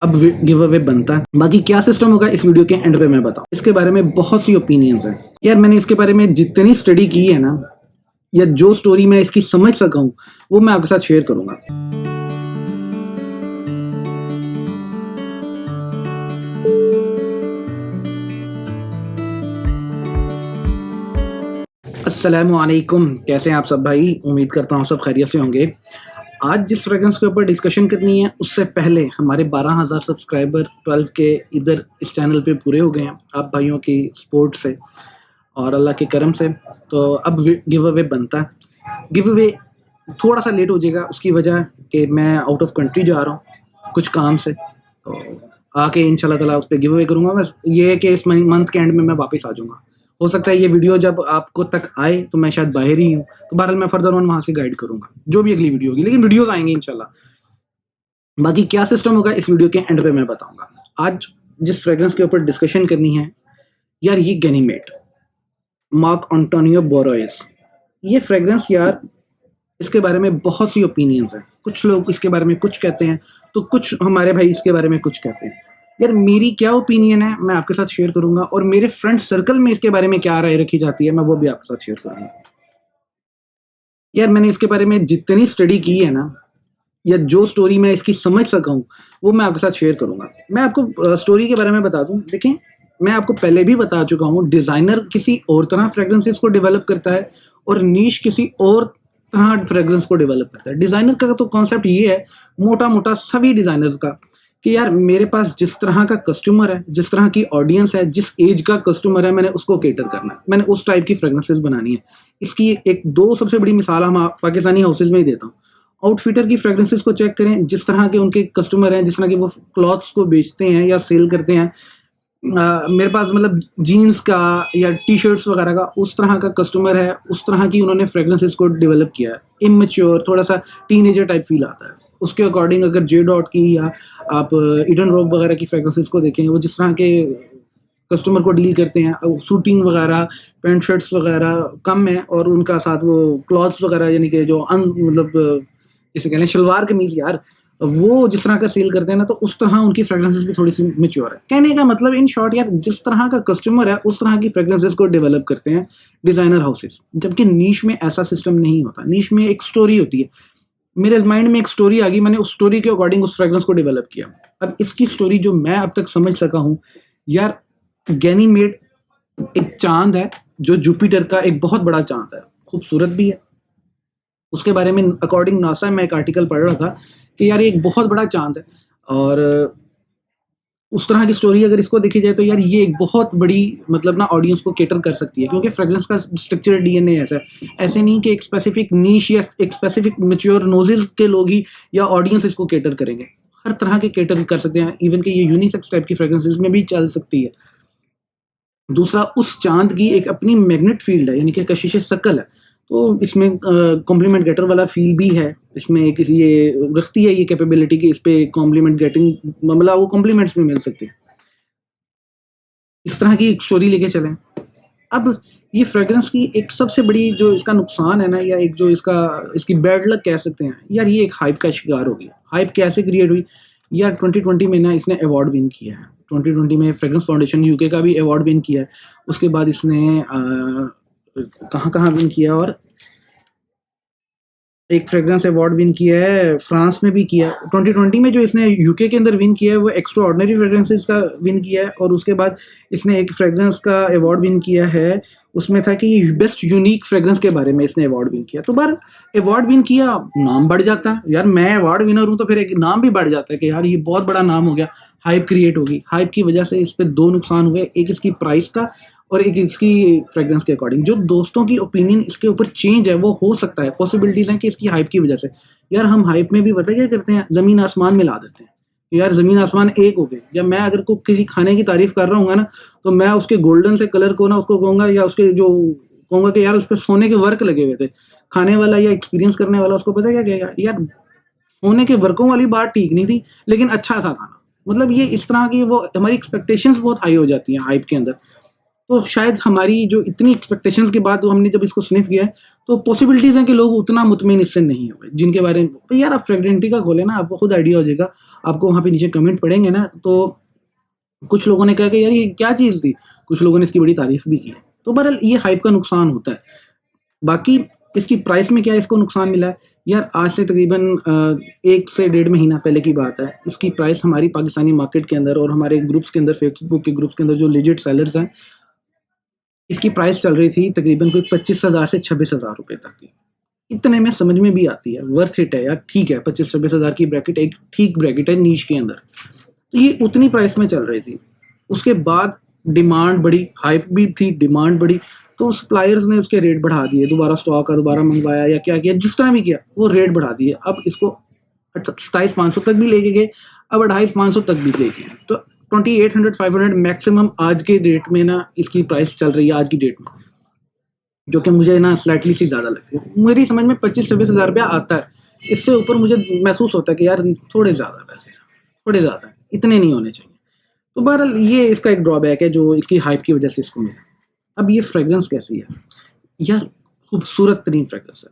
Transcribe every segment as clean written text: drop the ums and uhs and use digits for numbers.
अब give away बनता है। बाकी क्या सिस्टम होगा इस वीडियो के एंड पे मैं बताऊं। इसके बारे में बहुत सी ओपिनियंस हैं यार। मैंने इसके बारे में जितनी स्टडी की है ना, या जो स्टोरी मैं इसकी समझ सका हूं, वो मैं आपके साथ शेयर करूंगा। अस्सलामुअलैकुम, कैसे हैं आप सब भाई? उम्मीद करता हूँ सब खैरियत से होंगे। आज जिस फ्रेग्रेंस के ऊपर डिस्कशन करनी है, उससे पहले हमारे 12,000 सब्सक्राइबर 12 के इधर इस चैनल पे पूरे हो गए हैं आप भाइयों की सपोर्ट से और अल्लाह के करम से। तो अब गिव अवे बनता है। गिव अवे थोड़ा सा लेट हो जाएगा, उसकी वजह कि मैं आउट ऑफ कंट्री जा रहा हूँ कुछ काम से। तो आके इंशाल्लाह ताला उस पर गिव अवे करूँगा। बस ये है कि इस मंथ के एंड में मैं वापस आ जाऊँगा। हो सकता है ये वीडियो जब आपको तक आए तो मैं शायद बाहर ही हूँ, तो बहरहाल मैं फर्दर ऑन वहाँ से गाइड करूँगा जो भी अगली वीडियो होगी, लेकिन वीडियोस आएंगे इंशाल्लाह। बाकी क्या सिस्टम होगा इस वीडियो के एंड पे मैं बताऊँगा। आज जिस फ्रेग्रेंस के ऊपर डिस्कशन करनी है यार, ये गैनीमेड मार्क एंटोनियो बोरोइस। ये फ्रेग्रेंस यार, इसके बारे में बहुत सी ओपिनियंस हैं। कुछ लोग इसके बारे में कुछ कहते हैं, तो कुछ हमारे भाई इसके बारे में कुछ कहते हैं। यार मेरी क्या ओपिनियन है मैं आपके साथ शेयर करूंगा, और मेरे फ्रेंड सर्कल में इसके बारे में क्या राय रखी जाती है मैं वो भी आपके साथ शेयर करूंगा। यार मैंने इसके बारे में जितनी स्टडी की है ना, या जो स्टोरी मैं इसकी समझ सका हूँ, वो मैं आपके साथ शेयर करूंगा। मैं आपको स्टोरी के बारे में बता दूं। देखें, मैं आपको पहले भी बता चुका हूँ, डिजाइनर किसी और तरह फ्रेग्रेंसेस को डेवलप करता है और नीश किसी और तरह फ्रेग्रेंस को डेवलप करता है। डिजाइनर का तो कॉन्सेप्ट ये है, मोटा मोटा सभी डिजाइनर्स का, कि यार मेरे पास जिस तरह का कस्टमर है, जिस तरह की ऑडियंस है, जिस एज का कस्टमर है, मैंने उसको केटर करना है, मैंने उस टाइप की फ्रेग्रेंसेस बनानी है। इसकी एक दो सबसे बड़ी मिसाल हम पाकिस्तानी हाउसेज में ही देता हूँ। आउटफिटर की फ्रेग्रेंसेस को चेक करें, जिस तरह के उनके कस्टमर हैं, जिस तरह के वो क्लॉथ्स को बेचते हैं या सेल करते हैं। मेरे पास मतलब जीन्स का या टी शर्ट्स वगैरह का उस तरह का कस्टमर है, उस तरह की उन्होंने फ्रेग्रेंसेस को डेवलप किया है। इमेच्योर, थोड़ा सा टीनेजर टाइप फील आता है। उसके अकॉर्डिंग अगर जे डॉट की या आप ईडन रॉक वगैरह की फ्रेग्रेंसेस को देखें, वो जिस तरह के कस्टमर को डील करते हैं, शूटिंग वगैरह, पैंट शर्ट्स वगैरह कम है, और उनका साथ वो क्लॉथ्स वगैरह, यानी कि जो मतलब जिसे कहते हैं शलवार कमीज यार, वो जिस तरह का सेल करते हैं ना, तो उस तरह उनकी फ्रेग्रेंसेस भी थोड़ी सी मेच्योर है। कहने का मतलब इन शॉर्ट यार, जिस तरह का कस्टमर है उस तरह की फ्रेग्रेंसेस को डेवलप करते हैं डिजाइनर हाउसेस। जबकि नीश में ऐसा सिस्टम नहीं होता। नीश में एक स्टोरी होती है। मेरे माइंड में एक स्टोरी आ गई, मैंने उस स्टोरी के अकॉर्डिंग उस फ्रेग्रेंस को डेवलप किया। अब इसकी स्टोरी जो मैं अब तक समझ सका हूँ यार, गैनीमेड एक चांद है जो जुपिटर का एक बहुत बड़ा चांद है, खूबसूरत भी है। उसके बारे में अकॉर्डिंग नासा मैं एक आर्टिकल पढ़ रहा था कि यार ये एक बहुत बड़ा चांद है, और उस तरह की स्टोरी अगर इसको देखी जाए तो यार ये एक बहुत बड़ी मतलब ना ऑडियंस को केटर कर सकती है, क्योंकि फ्रेग्रेंस का स्ट्रक्चर डीएनए ऐसा है। ऐसे नहीं कि एक स्पेसिफिक नीश या एक स्पेसिफिक मैच्योर नोजेस के लोग ही या ऑडियंस इसको केटर करेंगे। हर तरह के केटर कर सकते हैं, इवन कि ये यूनिसेक्स टाइप की फ्रेग्रेंसेस में भी चल सकती है। दूसरा, उस चांद की एक अपनी मैग्नेट फील्ड है, यानी कि कशिश शकल है, तो इसमें कॉम्प्लीमेंट गेटर वाला फील भी है। इसमें किसी ये रखती है ये कैपेबिलिटी कि इस पे कॉम्प्लीमेंट गेटिंग, मतलब वो कॉम्प्लीमेंट्स भी मिल सकते हैं। इस तरह की एक स्टोरी लेके चलें। अब ये फ्रेग्रेंस की एक सबसे बड़ी जो इसका नुकसान है ना, या एक जो इसकी बैड लक कह सकते हैं यार, ये एक हाइप का शिकार हो गया। हाइप कैसे क्रिएट हुई यार? 2020 में ना इसने अवार्ड विन किया है। 2020 में फ्रेग्रेंस फाउंडेशन यूके का भी अवार्ड विन किया है। उसके बाद इसने कहाँ कहाँ विन किया, और एक फ्रेग्रेंस अवार्ड विन किया है फ्रांस में भी किया। 2020 में जो इसने यूके के अंदर विन किया है वो एक्स्ट्रा ऑर्डिनरी फ्रेग्रेंसेस का विन किया है, और उसके बाद इसने एक फ्रेग्रेंस का अवार्ड विन किया है, उसमें था कि बेस्ट यूनिक फ्रेग्रेंस के बारे में इसने अवार्ड विन किया। तो बार अवार्ड विन किया, नाम बढ़ जाता है यार। मैं अवार्ड विनर हूँ तो फिर एक नाम भी बढ़ जाता है कि यार ये बहुत बड़ा नाम हो गया। हाइप क्रिएट होगी। हाइप की वजह से इस पर दो नुकसान हुए, एक इसकी प्राइस का और एक इसकी फ्रेग्रेंस के अकॉर्डिंग। जो दोस्तों की ओपिनियन इसके ऊपर चेंज है वो हो सकता है, पॉसिबिलिटीज हैं कि इसकी हाइप की वजह से। यार हम हाइप में भी पता क्या करते हैं, जमीन आसमान मिला देते हैं कि यार जमीन आसमान एक हो गए। या मैं अगर को किसी खाने की तारीफ कर रहा हूँ ना, तो मैं उसके गोल्डन से कलर को ना उसको कहूंगा, या उसके जो कहूंगा कि यार उस पर सोने के वर्क लगे हुए थे। खाने वाला या एक्सपीरियंस करने वाला उसको पता क्या कहेगा, यार सोने के वर्कों वाली बात ठीक नहीं थी लेकिन अच्छा था खाना। मतलब ये इस तरह की वो हमारी एक्सपेक्टेशंस बहुत हाई हो जाती हैं हाइप के अंदर। तो शायद हमारी जो इतनी एक्सपेक्टेशंस के बाद हमने जब इसको स्निफ किया है, तो पॉसिबिलिटीज हैं कि लोग उतना मुतमिन इससे नहीं हुए, जिनके बारे में तो यार आप फ्रेग्रेंटी का खोले ना, आपको खुद आइडिया हो जाएगा। आपको वहाँ पे नीचे कमेंट पढ़ेंगे ना, तो कुछ लोगों ने कहा कि यार ये क्या चीज़ थी, कुछ लोगों ने इसकी बड़ी तारीफ भी की है। तो बहरहाल ये हाइप का नुकसान होता है। बाकी इसकी प्राइस में क्या इसको नुकसान मिला है, यार आज से तकरीबन 1 से डेढ़ महीना पहले की बात है, इसकी प्राइस हमारी पाकिस्तानी मार्केट के अंदर और हमारे ग्रुप्स के अंदर, फेसबुक के ग्रुप्स के अंदर जो लेजिट सेलर्स हैं, इसकी प्राइस चल रही थी तकरीबन कोई 25,000 से 26,000 रुपए तक की। इतने में समझ में भी आती है, वर्थ इट है यार, ठीक है, 25-26,000 की ब्रैकेट एक ठीक ब्रैकेट है नीश के अंदर। तो ये उतनी प्राइस में चल रही थी। उसके बाद डिमांड बढ़ी, हाइप भी थी, डिमांड बढ़ी, तो सप्लायर्स ने उसके रेट बढ़ा दिए, दोबारा स्टॉक का दोबारा मंगवाया या क्या किया, जिस तरह भी किया वो रेट बढ़ा दिए। अब इसको 27,500 तक भी लेके गए, अब 28,500 तक भी लेके गए। तो 2800-500 मैक्सिमम आज के डेट में ना इसकी प्राइस चल रही है आज की डेट में, जो कि मुझे ना स्लाइटली सी ज़्यादा लगती है। मेरी समझ में 25-26 हज़ार रुपया आता है, इससे ऊपर मुझे महसूस होता है कि यार थोड़े ज़्यादा पैसे, थोड़े ज़्यादा, इतने नहीं होने चाहिए। तो बहरहाल ये इसका एक ड्रॉबैक है जो इसकी हाइप की वजह से इसको मिला। अब ये फ्रेगरेंस कैसी है यार, खूबसूरत तरीन फ्रेगरेंस है।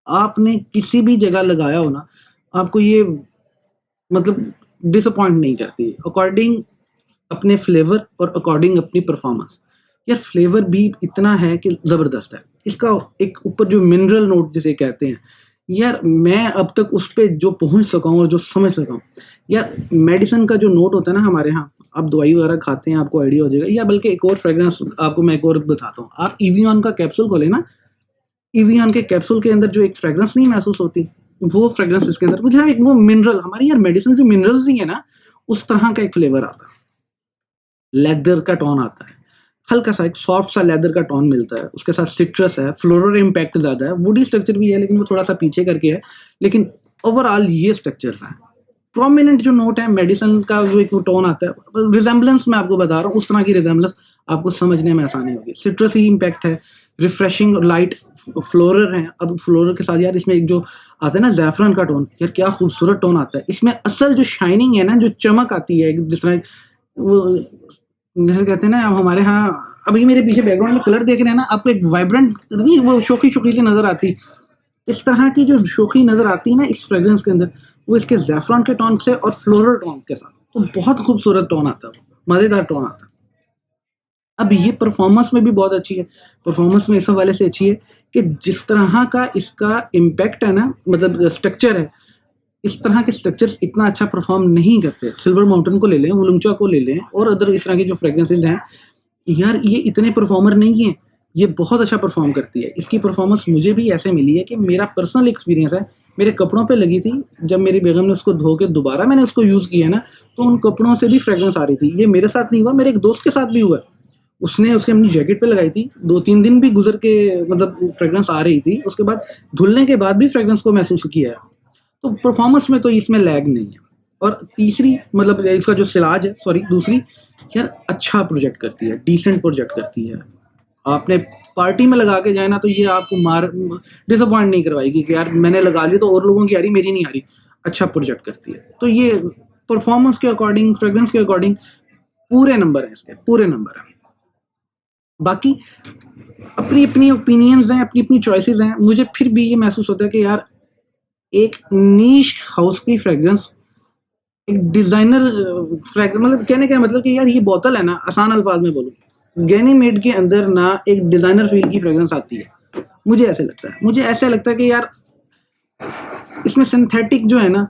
आपने किसी भी जगह लगाया हो ना, आपको ये मतलब डिसअपॉइंट नहीं करती, अकॉर्डिंग अपने फ्लेवर और अकॉर्डिंग अपनी परफॉर्मेंस। यार फ्लेवर भी इतना है कि ज़बरदस्त है। इसका एक ऊपर जो मिनरल नोट जिसे कहते हैं, यार मैं अब तक उस पे जो पहुंच सका हूँ और जो समझ सका हूँ, यार मेडिसिन का जो नोट होता है ना हमारे यहाँ, आप दवाई वगैरह खाते हैं आपको आइडिया हो जाएगा। या बल्कि एक और फ्रेग्रेंस आपको मैं एक और बताता हूँ, आप इवियन का कैप्सूल खोले ना, इवियन के कैप्सूल के अंदर जो एक फ्रेग्रेंस नहीं महसूस होती, वो फ्रेग्रेंस इसके अंदर मुझे एक वो मिनरल, हमारी यार मेडिसिन जो मिनरल्स ही है ना, उस तरह का एक फ्लेवर आता है, लेदर का टोन आता है, हल्का सा एक सॉफ्ट सा लेदर का टोन मिलता है, उसके साथ सिट्रस है, फ्लोरल इम्पैक्ट ज़्यादा है, वुडी स्ट्रक्चर भी है लेकिन वो थोड़ा सा पीछे करके है, लेकिन ओवरऑल ये स्ट्रक्चर्स हैं। प्रोमिनेंट जो नोट है मेडिसिन का, जो एक टोन आता है, रिजेंबलेंस मैं आपको बता रहा हूँ, उस तरह की रिजेंबलेंस आपको समझने में आसानी होगी। सिट्रस ही इम्पैक्ट है, रिफ्रेशिंग और लाइट फ्लोरर है। अब फ्लोरर के साथ यार इसमें एक जो आता है ना जैफरन का टोन, यार क्या खूबसूरत टोन आता है इसमें। असल जो शाइनिंग है ना, जो चमक आती है, जिस तरह वो जैसे कहते हैं ना हमारे यहाँ, अभी मेरे पीछे बैकग्राउंड में कलर देख रहे हैं ना, आपको एक वाइब्रेंट नहीं, वो शोखी शोखी सी नजर आती, इस तरह की जो शोखी नजर आती है ना इस फ्रेग्रेंस के अंदर, वो इसके जैफरन के टोन से और फ्लोरल टोन के साथ, तो बहुत खूबसूरत टोन आता है, मजेदार टोन आता है। अब ये परफॉर्मेंस में भी बहुत अच्छी है, परफॉर्मेंस में इस हवाले से अच्छी है कि जिस तरह का इसका इम्पैक्ट है ना, मतलब स्ट्रक्चर है, इस तरह के स्ट्रक्चर्स इतना अच्छा परफॉर्म नहीं करते। सिल्वर माउंटेन को ले लें, वुलुंचा को ले लें, और अदर इस तरह की जो फ्रेग्रेंसेज हैं, यार ये इतने परफॉर्मर नहीं है, ये बहुत अच्छा परफॉर्म करती है। इसकी परफॉर्मेंस मुझे भी ऐसे मिली है कि मेरा पर्सनल एक्सपीरियंस है, मेरे कपड़ों पे लगी थी, जब मेरी बेगम ने उसको धो के दोबारा मैंने उसको यूज़ किया ना, तो उन कपड़ों से भी फ्रेग्रेंस आ रही थी। ये मेरे साथ नहीं हुआ, मेरे एक दोस्त के साथ भी हुआ, उसने उसके अपनी जैकेट पे लगाई थी, 2-3 दिन भी गुजर के मतलब फ्रेग्रेंस आ रही थी, उसके बाद धुलने के बाद भी फ्रेग्रेंस को महसूस किया है। तो परफॉर्मेंस में तो इसमें लैग नहीं है। और तीसरी मतलब इसका जो सिलाज है, सॉरी दूसरी, यार अच्छा प्रोजेक्ट करती है, डिसेंट प्रोजेक्ट करती है। आपने पार्टी में लगा के जाए ना, तो ये आपको डिसअपॉइंट नहीं करवाएगी कि यार मैंने लगा ली तो और लोगों की आ रही, मेरी नहीं आ रही। अच्छा प्रोजेक्ट करती है। तो ये परफॉर्मेंस के अकॉर्डिंग, फ्रेग्रेंस के अकॉर्डिंग पूरे नंबर हैं, इसके पूरे नंबर हैं। बाकी अपनी अपनी ओपिनियंस हैं, अपनी अपनी चॉइसेस हैं। मुझे फिर भी ये महसूस होता है कि यार एक नीश हाउस की फ्रेग्रेंस, एक डिजाइनर फ्रेग्रेंस, मतलब कहने का मतलब कि यार ये बोतल है ना, आसान अल्फाज में बोलूँ, गैनीमेड के अंदर ना एक डिजाइनर फील की फ्रेग्रेंस आती है। मुझे ऐसे लगता है, मुझे ऐसा लगता है कि यार इसमें सिंथेटिक जो है ना,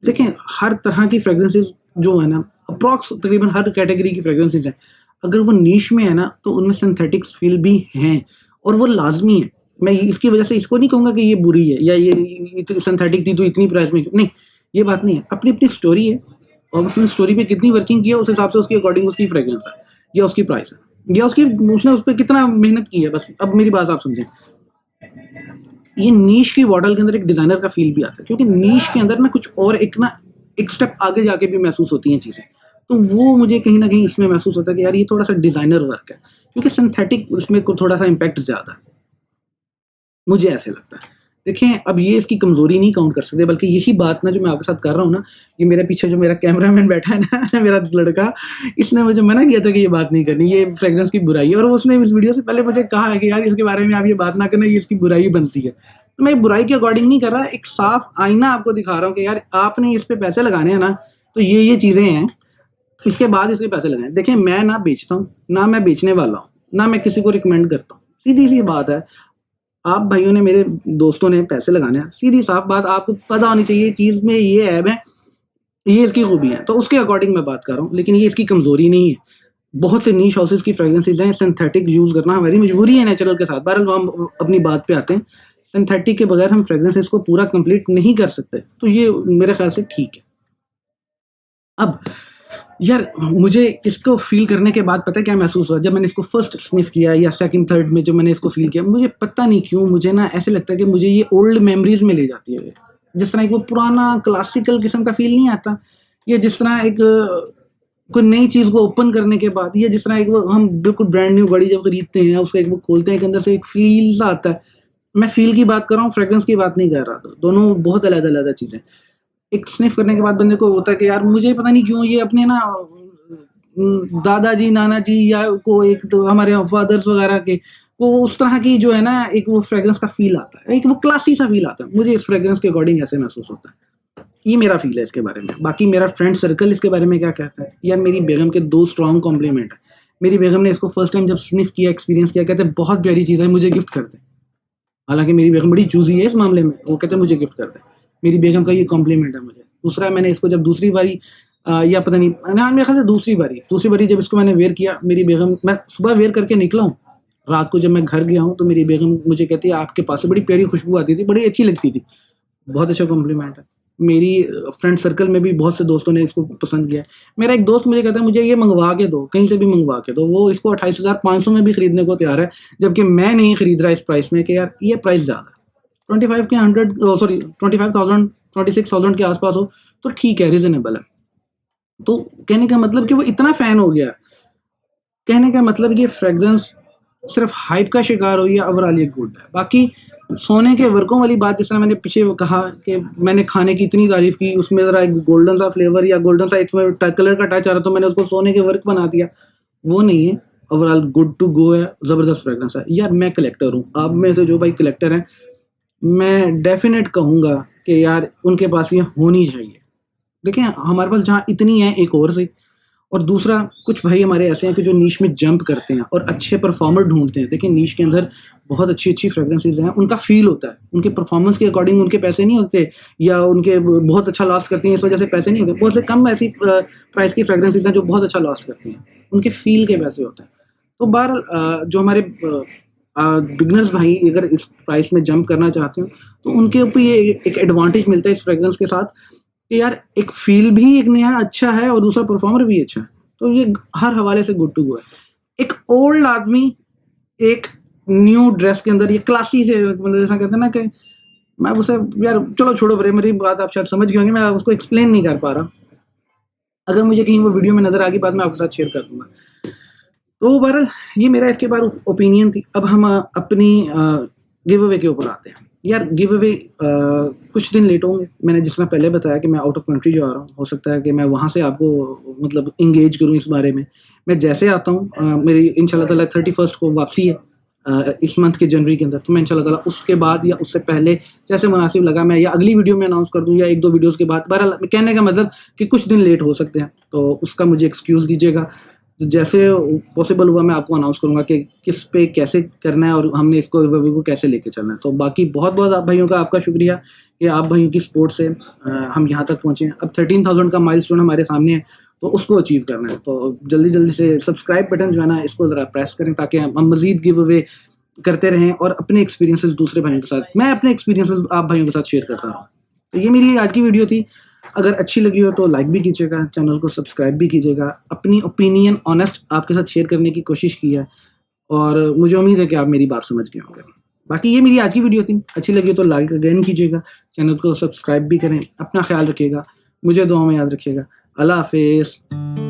देखें हर तरह की फ्रेग्रेंसेस जो है ना, अप्रॉक्स तकरीबन हर कैटेगरी की फ्रेग्रेंसेस हैं, अगर वो नीश में है ना, तो उनमें सिंथेटिक्स फील भी हैं और वो लाजमी है। मैं इसकी वजह से इसको नहीं कहूँगा कि ये बुरी है या ये सिंथेटिक थी तो इतनी प्राइस में, नहीं, ये बात नहीं है। अपनी अपनी स्टोरी है और उसने स्टोरी पे कितनी वर्किंग की है, उस हिसाब से उसके अकॉर्डिंग उसकी फ्रेग्रेंस है या उसकी प्राइस है या उसकी उसने उस पर कितना मेहनत की है। बस अब मेरी बात आप समझें, ये नीश की बॉटल के अंदर एक डिजाइनर का फील भी आता है, क्योंकि नीश के अंदर ना कुछ और एक स्टेप आगे जाके भी महसूस होती हैं चीज़ें। तो वो मुझे कहीं ना कहीं इसमें महसूस होता है कि यार ये थोड़ा सा डिजाइनर वर्क है, क्योंकि सिंथेटिक उसमें थोड़ा सा इम्पैक्ट ज़्यादा है, मुझे ऐसे लगता है। देखें अब ये इसकी कमजोरी नहीं काउंट कर सकते, बल्कि यही बात ना जो मैं आपके साथ कर रहा हूँ ना, ये मेरे पीछे जो मेरा कैमरामैन बैठा है ना मेरा लड़का, इसने मुझे मना किया था कि ये बात नहीं करनी, ये फ्रेग्रेंस की बुराई है, और उसने इस वीडियो से पहले मुझे कहा है कि यार इसके बारे में आप ये बात ना करना, ये इसकी बुराई बनती है। तो मैं बुराई के अकॉर्डिंग नहीं कर रहा, एक साफ आईना आपको दिखा रहा हूँ कि यार आपने इस पे पैसे लगाने हैं ना, तो ये चीज़ें हैं, इसके बाद इसके पैसे लगाएं। देखिए मैं ना बेचता हूँ, ना मैं बेचने वाला हूँ, ना मैं किसी को रिकमेंड करता हूँ, सीधी सी बात है। आप भाइयों ने, मेरे दोस्तों ने पैसे लगाने हैं, सीधी साफ बात, आपको पता होनी चाहिए चीज़ में ये ऐब है, ये इसकी खूबी है, तो उसके अकॉर्डिंग मैं बात कर रहा हूँ, लेकिन ये इसकी कमजोरी नहीं है। बहुत से नीश हाउसेस की फ्रेग्रेंसेज हैं, सिंथेटिक यूज करना हमारी मजबूरी है नेचुरल के साथ। बहरहाल हम अपनी बात पे आते हैं, सिंथेटिक के बगैर हम फ्रेग्रेंसेज को पूरा कंप्लीट नहीं कर सकते, तो ये मेरे ख्याल से ठीक है। अब यार मुझे इसको फील करने के बाद पता है क्या महसूस हुआ, जब मैंने इसको फर्स्ट स्निफ किया या सेकंड थर्ड में जब मैंने इसको फील किया, मुझे पता नहीं क्यों मुझे ना ऐसे लगता है कि मुझे ये ओल्ड मेमोरीज में ले जाती है। जिस तरह एक वो पुराना क्लासिकल किस्म का फील नहीं आता, या जिस तरह एक कोई नई चीज़ को ओपन करने के बाद, या जिस तरह एक वो हम बिल्कुल ब्रांड न्यू गाड़ी जब खरीदते हैं उसको एक वो खोलते हैं, एक अंदर से एक फील सा आता है। मैं फील की बात कर रहा हूँ, फ्रेग्रेंस की बात नहीं कर रहा था, दोनों बहुत अलग अलग चीज़ें। एक स्निफ करने के बाद बंदे को होता है कि यार मुझे पता नहीं क्यों ये अपने ना दादाजी नानाजी या को, एक तो हमारे फादर्स वगैरह के को उस तरह की जो है ना एक वो फ्रेग्रेंस का फील आता है, एक वो क्लासी सा फील आता है। मुझे इस फ्रेग्रेंस के अकॉर्डिंग ऐसे महसूस होता है, ये मेरा फील है इसके बारे में। बाकी मेरा फ्रेंड सर्कल इसके बारे में क्या कहता है, यार मेरी बेगम के 2 स्ट्रॉन्ग कॉम्प्लीमेंट है। मेरी बेगम ने इसको फर्स्ट टाइम जब स्निफ किया, एक्सपीरियंस किया, कहते हैं बहुत प्यारी चीज़ है, मुझे गिफ्ट कर दे। हालांकि मेरी बेगम बड़ी चूजी है इस मामले में, वो कहते हैं मुझे गिफ्ट कर दे। मेरी बेगम का ये कॉम्प्लीमेंट है मुझे। दूसरा, मैंने इसको जब दूसरी बारी या पता नहीं ना, मेरे ख्याल से दूसरी बारी जब इसको मैंने वेयर किया, मेरी बेगम, मैं सुबह वेयर करके निकला हूँ, रात को जब मैं घर गया हूँ तो मेरी बेगम मुझे कहती है आपके पास से बड़ी प्यारी खुशबू आती थी, बड़ी अच्छी लगती थी। बहुत अच्छा कॉम्प्लीमेंट है। मेरी फ्रेंड सर्कल में भी बहुत से दोस्तों ने इसको पसंद किया है। मेरा एक दोस्त मुझे कहता है मुझे ये मंगवा के दो, कहीं से भी मंगवा के दो, वो इसको 28,500 में भी खरीदने को तैयार है, जबकि मैं नहीं खरीद रहा इस प्राइस में कि यार ये प्राइस ज़्यादा है। 25 के 25,000 26,000 के आसपास हो तो ठीक है, रीजनेबल है। तो कहने का मतलब कि वो इतना फैन हो गया, कहने का मतलब ये फ्रेग्रेंस सिर्फ हाइप का शिकार हुई है, ओवरऑल ये गुड है। बाकी सोने के वर्कों वाली बात, जिस तरह मैंने पीछे कहा कि मैंने खाने की इतनी तारीफ की, उसमें ज़रा एक गोल्डन सा फ्लेवर या गोल्डन सा इसमें कलर का टच आ रहा, तो मैंने उसको सोने के वर्क बना दिया, वो नहीं है। ओवरऑल गुड टू गो है, ज़बरदस्त फ्रेग्रेंस है। यार मैं कलेक्टर हूँ, आप में से जो भाई कलेक्टर हैं, मैं डेफिनेट कहूँगा कि यार उनके पास ये होनी चाहिए। देखें हमारे पास जहाँ इतनी है, एक और से, और दूसरा कुछ भाई हमारे ऐसे हैं कि जो नीश में जंप करते हैं और अच्छे परफॉर्मर ढूंढते हैं। देखिए नीश के अंदर बहुत अच्छी अच्छी फ्रेग्रेंसेज हैं, उनका फील होता है, उनके परफॉर्मेंस के अकॉर्डिंग उनके पैसे नहीं होते, या उनके बहुत अच्छा लॉस्ट करती हैं इस वजह से पैसे नहीं होते। बहुत से कम ऐसी प्राइस की फ्रेग्रेंसेज हैं जो बहुत अच्छा लॉस्ट करती हैं, उनके फील के पैसे होते हैं। तो बहरहाल जो हमारे बिगनर्स भाई अगर इस प्राइस में जंप करना चाहते हो तो उनके ऊपर ये एक एडवांटेज मिलता है इस फ्रेग्रेंस के साथ कि यार एक फील भी एक नया अच्छा है और दूसरा परफॉर्मर भी अच्छा है, तो ये हर हवाले से गुड टू गो है। एक ओल्ड आदमी एक न्यू ड्रेस के अंदर, ये क्लासी से, मतलब जैसा कहते हैं ना कि मैं उसे, यार चलो छोड़ो बरे, मेरी बात आप शायद समझ गए होंगे, मैं उसको एक्सप्लेन नहीं कर पा रहा। अगर मुझे कहीं वो वीडियो में नजर आ गई बाद में आपके साथ शेयर कर दूंगा। तो बहरहाल ये मेरा इसके बारे ओपिनियन थी। अब हम अपनी गिव अवे के ऊपर आते हैं। यार गिव अवे कुछ दिन लेट होंगे, मैंने जिस तरह पहले बताया कि मैं आउट ऑफ कंट्री जा रहा हूँ, हो सकता है कि मैं वहाँ से आपको मतलब इंगेज करूँ इस बारे में। मैं जैसे आता हूँ, मेरी इंशाल्लाह ताला 31 को वापसी है इस मंथ के जनवरी के अंदर, तो मैं इंशाल्लाह ताला उसके बाद या उससे पहले जैसे मुनासिब लगा मैं या अगली वीडियो में अनाउंस कर दूँ या 1-2 वीडियोज़ के बाद। बहरहाल कहने का मतलब कि कुछ दिन लेट हो सकते हैं, तो उसका मुझे एक्सक्यूज़ दीजिएगा। जैसे पॉसिबल हुआ मैं आपको अनाउंस करूंगा कि किस पे कैसे करना है और हमने इसको गिव को कैसे लेके चलना है। तो बाकी बहुत बहुत आप भाइयों का आपका शुक्रिया कि आप भाइयों की सपोर्ट से हम यहाँ तक पहुँचे हैं। अब 13,000 का माइलस्टोन हमारे सामने है, तो उसको अचीव करना है। तो जल्दी जल्दी से सब्सक्राइब बटन जो है ना, इसको ज़रा प्रेस करें ताकि हम मज़ीद गिव अवे करते रहें और अपने एक्सपीरियंसेस दूसरे भाइयों के साथ, मैं अपने एक्सपीरियंसेस आप भाइयों के साथ शेयर करता रहूँ। तो ये मेरी आज की वीडियो थी। अगर अच्छी लगी हो तो लाइक भी कीजिएगा, चैनल को सब्सक्राइब भी कीजिएगा। अपनी ओपिनियन ऑनेस्ट आपके साथ शेयर करने की कोशिश की है और मुझे उम्मीद है कि आप मेरी बात समझ गए होंगे। बाकी ये मेरी आज की वीडियो थी, अच्छी लगी हो तो लाइक अगेन कीजिएगा, चैनल को सब्सक्राइब भी करें। अपना ख्याल रखिएगा, मुझे दुआ में याद रखिएगा। अल्लाह हाफिज़।